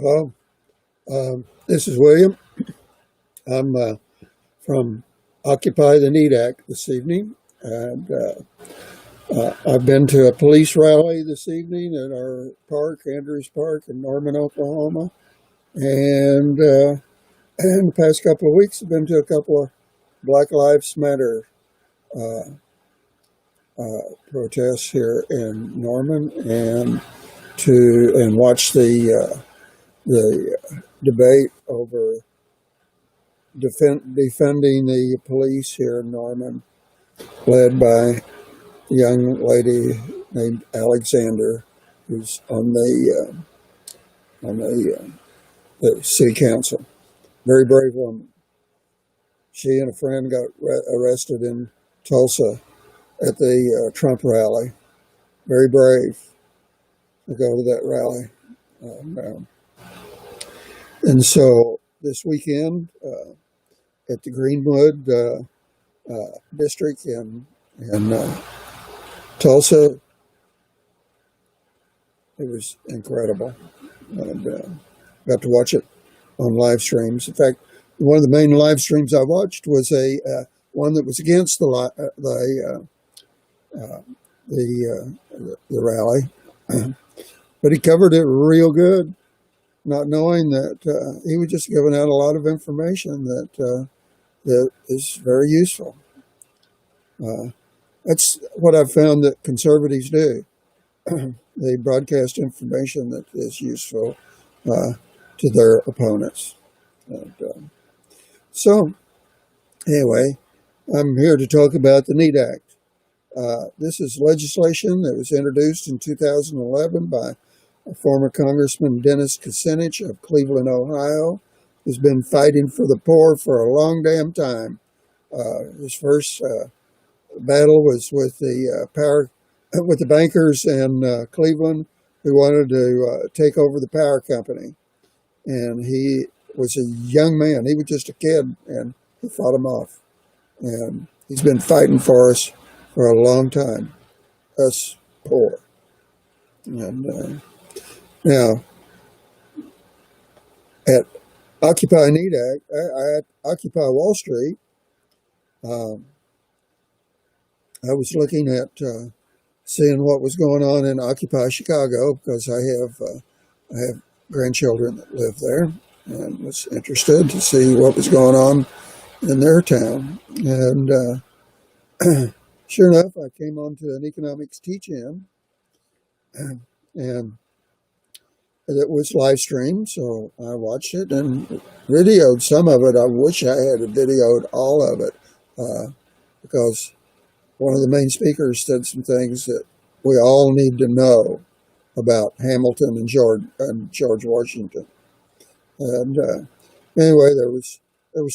Hello, this is William. I'm from Occupy the Need Act this evening, and I've been to a police rally this evening at our park, Andrews Park in Norman, Oklahoma, and the past couple of weeks I've been to a couple of Black Lives Matter uh, protests here in Norman, and watch the debate over defending the police here in Norman, led by a young lady named Alexander, who's on the city council. Very brave woman. She and a friend got arrested in Tulsa at the Trump rally. Very brave to go to that rally. And so this weekend at the Greenwood district in Tulsa, it was incredible. And got to watch it on live streams. In fact, one of the main live streams I watched was one that was against the rally, but he covered it real good, not knowing that he was just giving out a lot of information that is very useful. That's what I've found that conservatives do. They broadcast information that is useful to their opponents. So, anyway, I'm here to talk about the NEAT Act. This is legislation that was introduced in 2011 by former Congressman Dennis Kucinich of Cleveland, Ohio, who's been fighting for the poor for a long damn time. His first battle was with the bankers in Cleveland who wanted to take over the power company, and he was a young man. He was just a kid, and he fought him off. And he's been fighting for us for a long time, us poor. And now, at Occupy NEAT Act, at Occupy Wall Street, I was looking at seeing what was going on in Occupy Chicago, because I have grandchildren that live there, and was interested to see what was going on in their town. And sure enough, I came onto an economics teach-in, and it was live streamed, so I watched it and videoed some of it. I wish I had videoed all of it, because one of the main speakers said some things that we all need to know about Hamilton and George Washington. And anyway, there was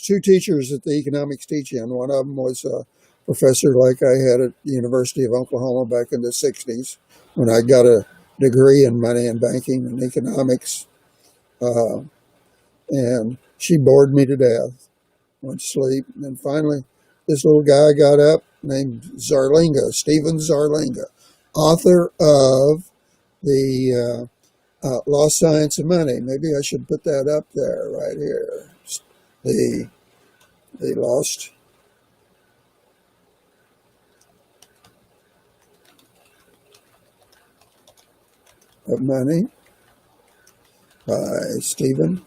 two teachers at the economics teach-in. One of them was a professor like I had at the University of Oklahoma back in the 60s, when I got a degree in money and banking and economics. And she bored me to death. Went to sleep. And then finally, this little guy got up named Zarlinga, Stephen Zarlinga, author of the Lost Science of Money. Maybe I should put that up there right here. The Lost of Money by Stephen.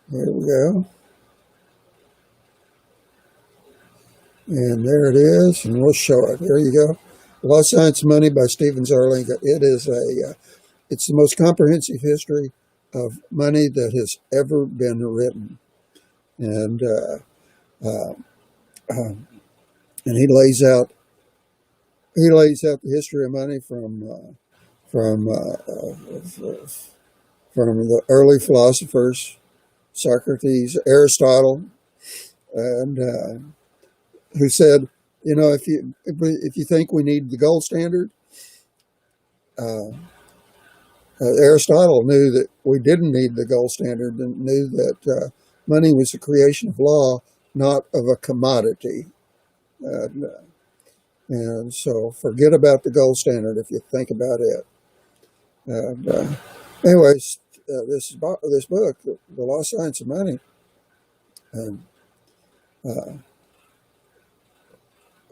There we go. And there it is, and we'll show it. There you go. Lost Science of Money by Stephen Zarlinga. It's the most comprehensive history of money that has ever been written. And he lays out the history of money from the early philosophers, Socrates, Aristotle, and who said, if you think we need the gold standard, Aristotle knew that we didn't need the gold standard, and knew that money was a creation of law, not of a commodity. And, and so forget about the gold standard if you think about it. And anyways, this book, The Lost Science of Money, and a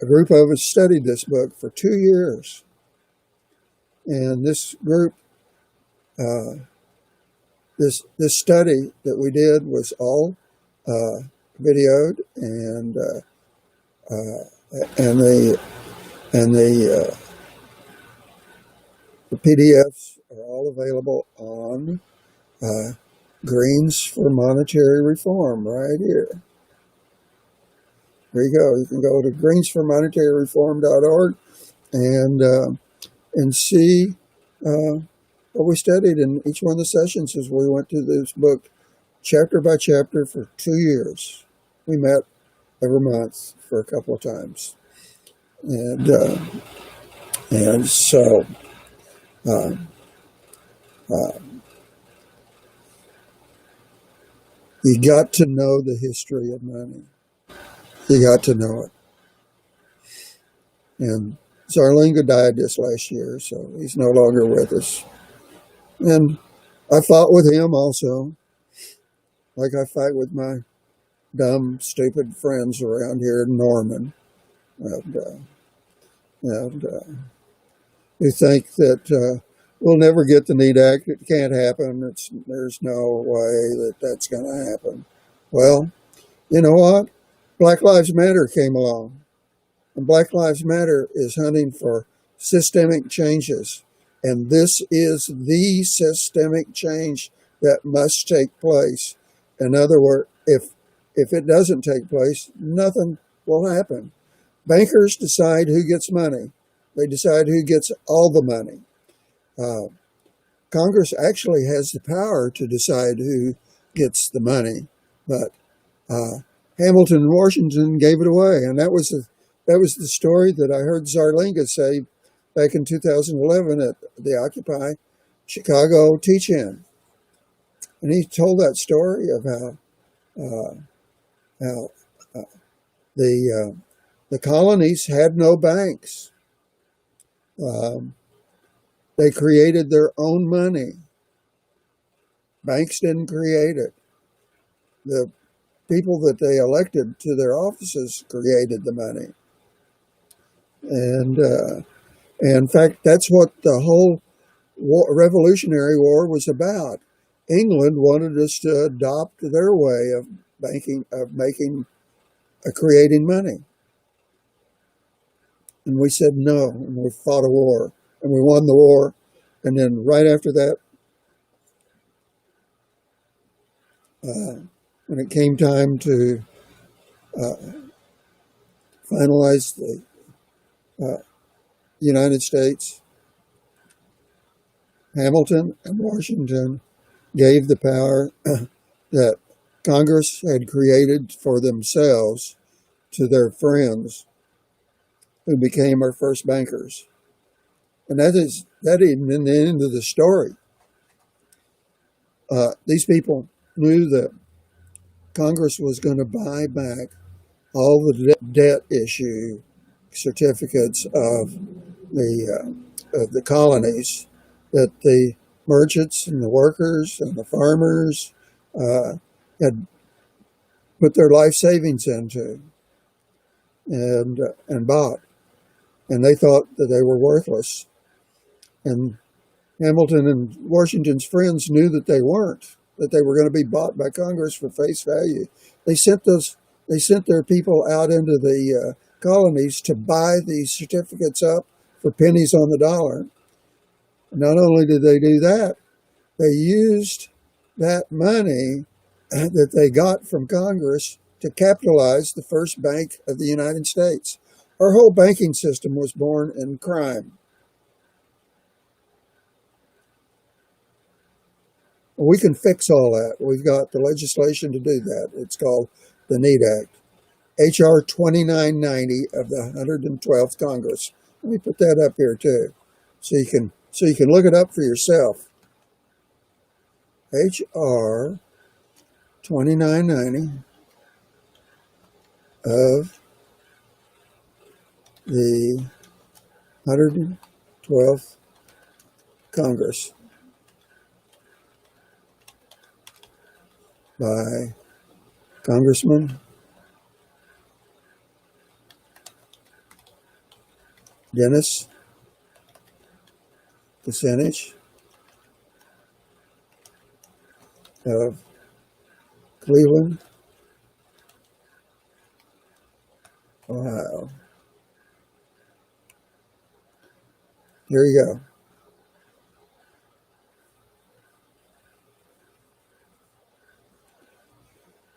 group of us studied this book for 2 years. And this group, this study that we did was all videoed, and the PDFs are all available on Greens for Monetary Reform right here. There you go. You can go to greensformonetaryreform.org and see what we studied in each one of the sessions as we went through this book chapter by chapter for 2 years. We met every month for a couple of times. And so you got to know the history of money. You got to know it. And Zarlinga died this last year, so he's no longer with us. And I fought with him also, like I fight with my dumb, stupid friends around here in Norman. And we think that we'll never get the NEAT Act. It can't happen. There's no way that that's going to happen. Well, you know what? Black Lives Matter came along. And Black Lives Matter is hunting for systemic changes. And this is the systemic change that must take place. In other words, if it doesn't take place, nothing will happen. Bankers decide who gets money. They decide who gets all the money. Congress actually has the power to decide who gets the money, but Hamilton and Washington gave it away, and that was the story that I heard Zarlinga say back in 2011 at the Occupy Chicago Teach-In, and he told that story of how the colonies had no banks. They created their own money. Banks didn't create it. The people that they elected to their offices created the money. And in fact, that's what the whole Revolutionary War was about. England wanted us to adopt their way of creating money. And we said no, and we fought a war, and we won the war. And then right after that, when it came time to finalize the United States, Hamilton and Washington gave the power that Congress had created for themselves to their friends, who became our first bankers. And that isn't the end of the story. These people knew that Congress was going to buy back all the debt issue certificates of the colonies that the merchants and the workers and the farmers had put their life savings into and bought. And they thought that they were worthless. And Hamilton and Washington's friends knew that they weren't, that they were going to be bought by Congress for face value. They sent their people out into the colonies to buy these certificates up for pennies on the dollar. Not only did they do that, they used that money that they got from Congress to capitalize the first bank of the United States. Our whole banking system was born in crime. Well, we can fix all that. We've got the legislation to do that. It's called the NEAT Act, H.R. 2990 of the 112th Congress. Let me put that up here too, so you can look it up for yourself. H.R. 2990 of the 112th Congress by Congressman Dennis Kucinich of Cleveland, Ohio. Here you go.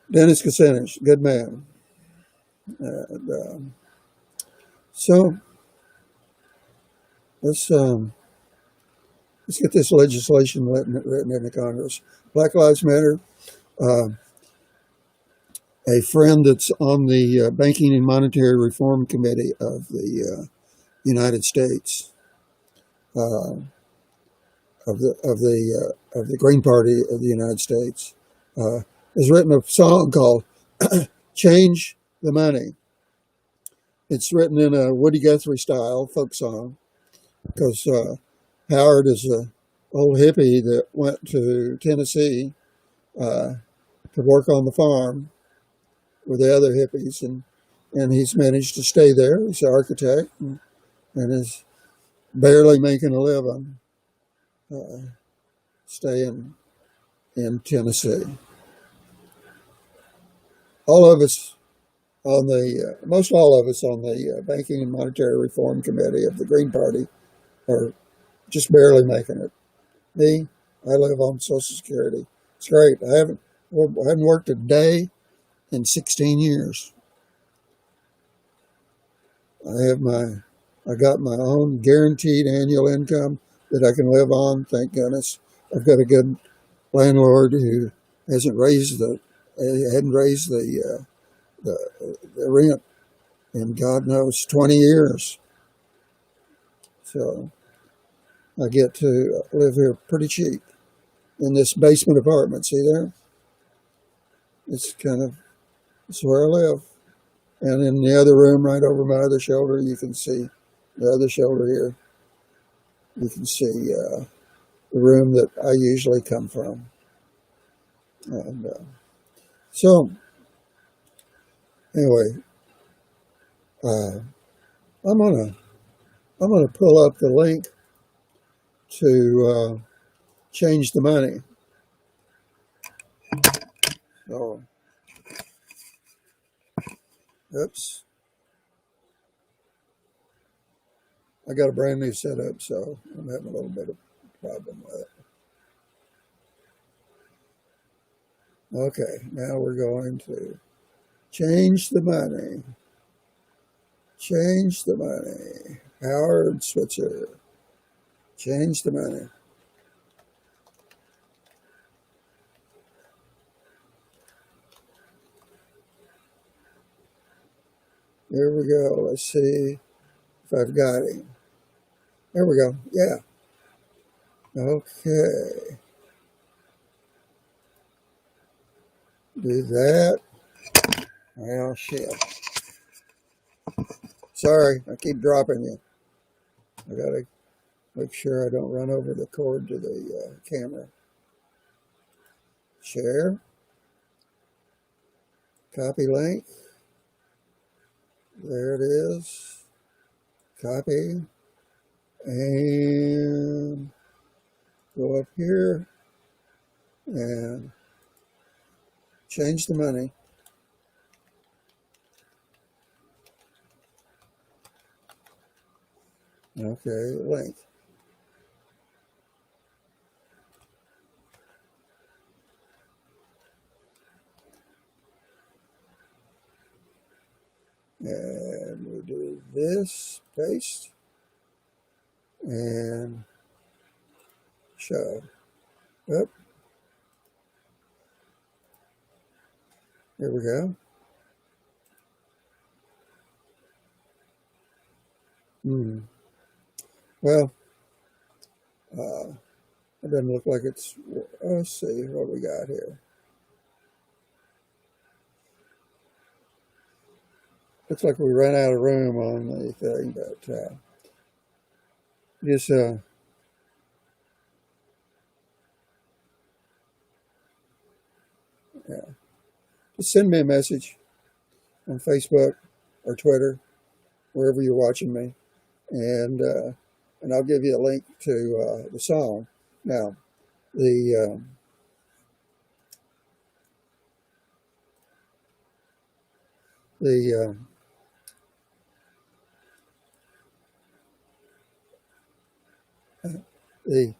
Dennis Kucinich, good man. And, so let's get this legislation written into Congress. Black Lives Matter. Uh, a friend that's on the Banking and Monetary Reform Committee of the United States, of the Green Party of the United States, has written a song called "Change the Money." It's written in a Woody Guthrie style folk song because Howard is an old hippie that went to Tennessee to work on the farm with the other hippies, and he's managed to stay there. He's an architect and is barely making a living staying in Tennessee. All of us most all of us on the Banking and Monetary Reform Committee of the Green Party are just barely making it. Me, I live on Social Security. It's great. I haven't worked a day in 16 years. I got my own guaranteed annual income that I can live on. Thank goodness. I've got a good landlord who hadn't raised the rent in God knows 20 years. So I get to live here pretty cheap in this basement apartment. See there? It's where I live. And in the other room, right over my other shoulder, you can see the other shoulder here. You can see the room that I usually come from. And so, anyway, I'm gonna pull up the link to change the money. So, oops. I got a brand new setup, so I'm having a little bit of problem with it. Okay, now we're going to change the money. Change the money. Howard Switzer. Change the money. Here we go. Let's see if I've got him. There we go. Yeah. Okay. Do that. Well, shit. Sorry, I keep dropping you. I gotta make sure I don't run over the cord to the camera. Share. Copy link. There it is. Copy. And go up here and change the money. Okay, link. And we'll do this, paste, and show. Yep. Here we go. Well, it doesn't look like it's, let's see what we got here. Looks like we ran out of room on the thing, but just yeah, just send me a message on Facebook or Twitter, wherever you're watching me, and I'll give you a link to the song. Now, the the the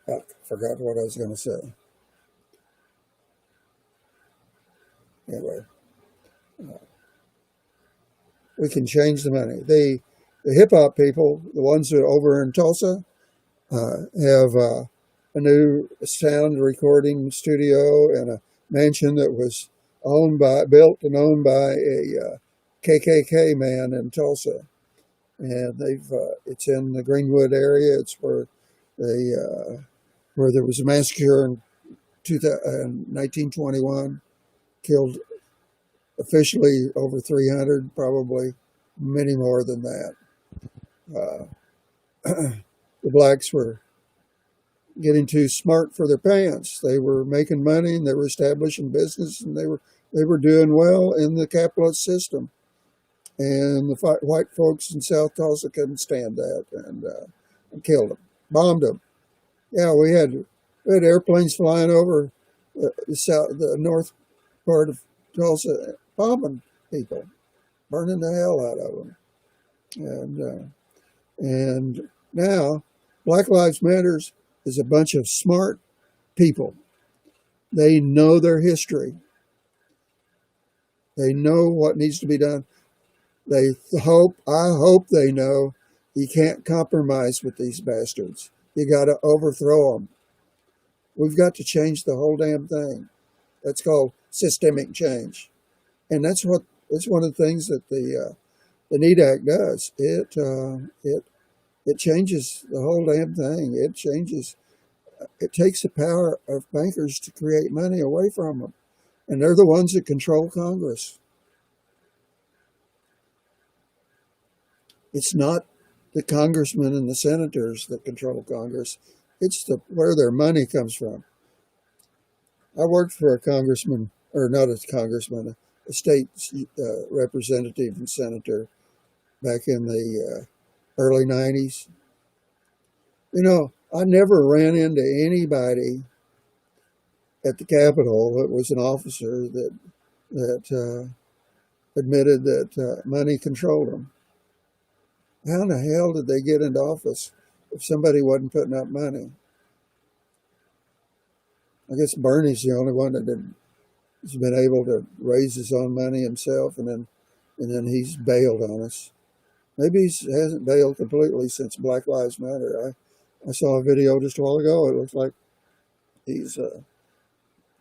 I forgot what I was going to say. Anyway, we can change the money. The hip hop people, the ones that are over in Tulsa, have a new sound recording studio and a mansion that was built and owned by a KKK man in Tulsa, and it's in the Greenwood area. It's where they where there was a massacre in 1921, killed officially over 300, probably many more than that. Uh, the blacks were getting too smart for their pants. They were making money and they were establishing business and they were doing well in the capitalist system. And the white folks in South Tulsa couldn't stand that and killed them, bombed them. Yeah, we had airplanes flying over the north part of Tulsa, bombing people, burning the hell out of them. And now, Black Lives Matters is a bunch of smart people. They know their history. They know what needs to be done. I hope they know you can't compromise with these bastards. You got to overthrow them. We've got to change the whole damn thing. That's called systemic change, and that's one of the things that the NEAT Act does. It changes the whole damn thing. It takes the power of bankers to create money away from them, and they're the ones that control Congress. It's not the congressmen and the senators that control Congress. It's where their money comes from. I worked for a congressman, or not a congressman, a state representative and senator back in the early 90s. You know, I never ran into anybody at the Capitol that was an officer that admitted that money controlled them. How in the hell did they get into office if somebody wasn't putting up money? I guess Bernie's the only one that has been able to raise his own money himself, and then he's bailed on us. Maybe he hasn't bailed completely since Black Lives Matter. I saw a video just a while ago. It looks like he's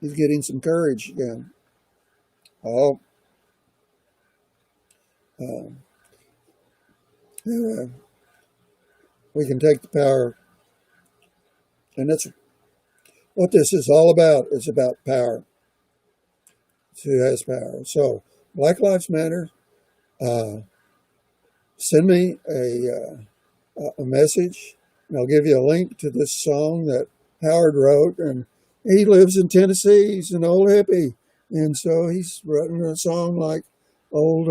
getting some courage again. Anyway, we can take the power, and that's what this is all about. It's about power. It's who has power. So, Black Lives Matter. Send me a message, and I'll give you a link to this song that Howard wrote. And he lives in Tennessee. He's an old hippie, and so he's written a song like old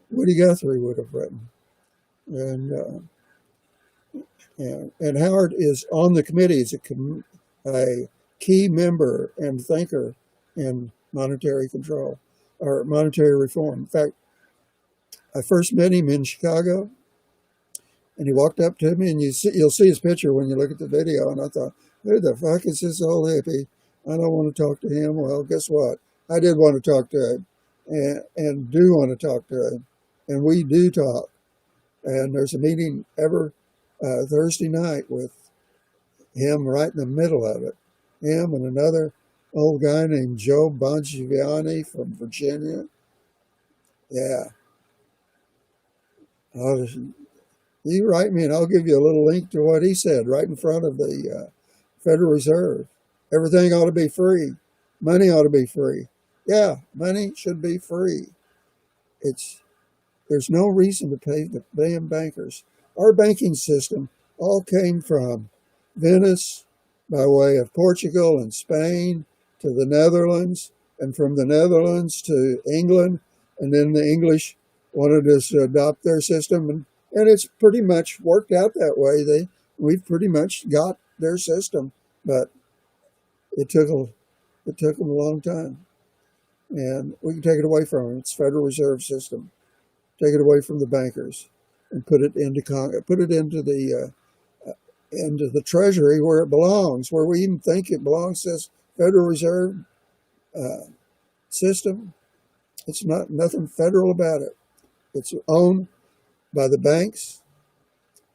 Woody Guthrie would have written. And Howard is on the committee. He's a key member and thinker in monetary control or monetary reform. In fact, I first met him in Chicago, and he walked up to me, and you'll see his picture when you look at the video. And I thought, who the fuck is this old hippie? I don't want to talk to him. Well, guess what? I did want to talk to him, and do want to talk to him, and we do talk. And there's a meeting every Thursday night with him right in the middle of it. Him and another old guy named Joe Bongiovanni from Virginia. Yeah. You write me and I'll give you a little link to what he said right in front of the Federal Reserve. Everything ought to be free. Money ought to be free. Yeah, money should be free. It's There's no reason to pay the damn bankers. Our banking system all came from Venice by way of Portugal and Spain to the Netherlands, and from the Netherlands to England, and then the English wanted us to adopt their system, and it's pretty much worked out that way. We've pretty much got their system, but it took them a long time, and we can take it away from them. It's Federal Reserve System. Take it away from the bankers and put it into the Treasury where it belongs, where we even think it belongs to this Federal Reserve system. It's nothing federal about it. It's owned by the banks,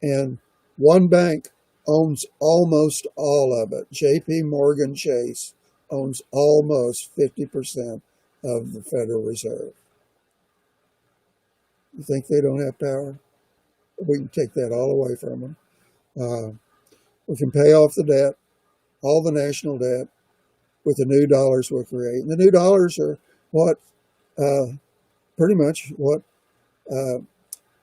and one bank owns almost all of it. J.P. Morgan Chase owns almost 50% of the Federal Reserve. You think they don't have power? We can take that all away from them. We can pay off the debt, all the national debt, with the new dollars we'll create. And the new dollars are what, pretty much what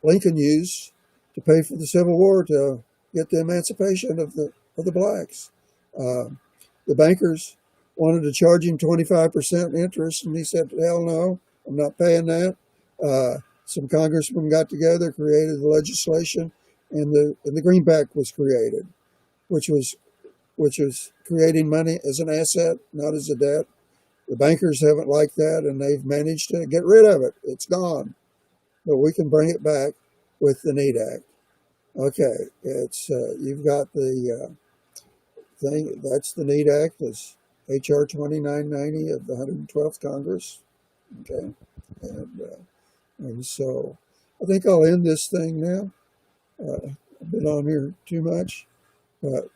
Lincoln used to pay for the Civil War to get the emancipation of the blacks. The bankers wanted to charge him 25% interest, and he said, "Hell no, I'm not paying that." Some congressmen got together, created the legislation, and the Greenback was created, which was creating money as an asset, not as a debt. The bankers haven't liked that, and they've managed to get rid of it. It's gone, but we can bring it back with the NEAT Act. Okay, it's you've got the thing. That's the NEAT Act. It's H.R. 2990 of the 112th Congress. Okay, and so I think I'll end this thing now. I've been on here too much, but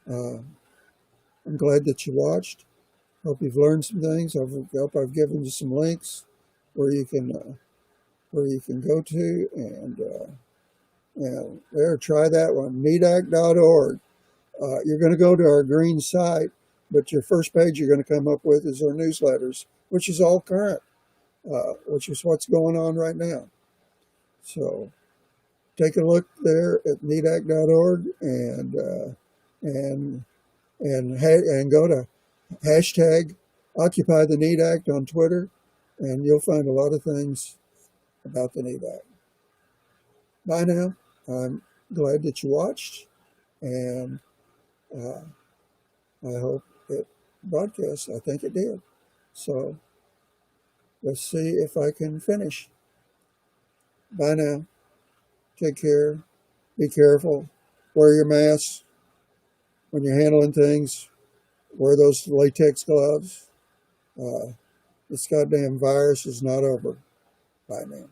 I'm glad that you watched. Hope you've learned some things. I hope I've given you some links where you can go to and there, try that one, neatact.org. You're going to go to our green site, but your first page you're going to come up with is our newsletters, which is all current. Which is what's going on right now. So take a look there at neatact.org and go to hashtag Occupy the NEAT Act on Twitter, and you'll find a lot of things about the NEAT Act. Bye now. I'm glad that you watched, and I hope it broadcast. I think it did. So let's see if I can finish. Bye now. Take care. Be careful. Wear your mask when you're handling things. Wear those latex gloves. This goddamn virus is not over. Bye now.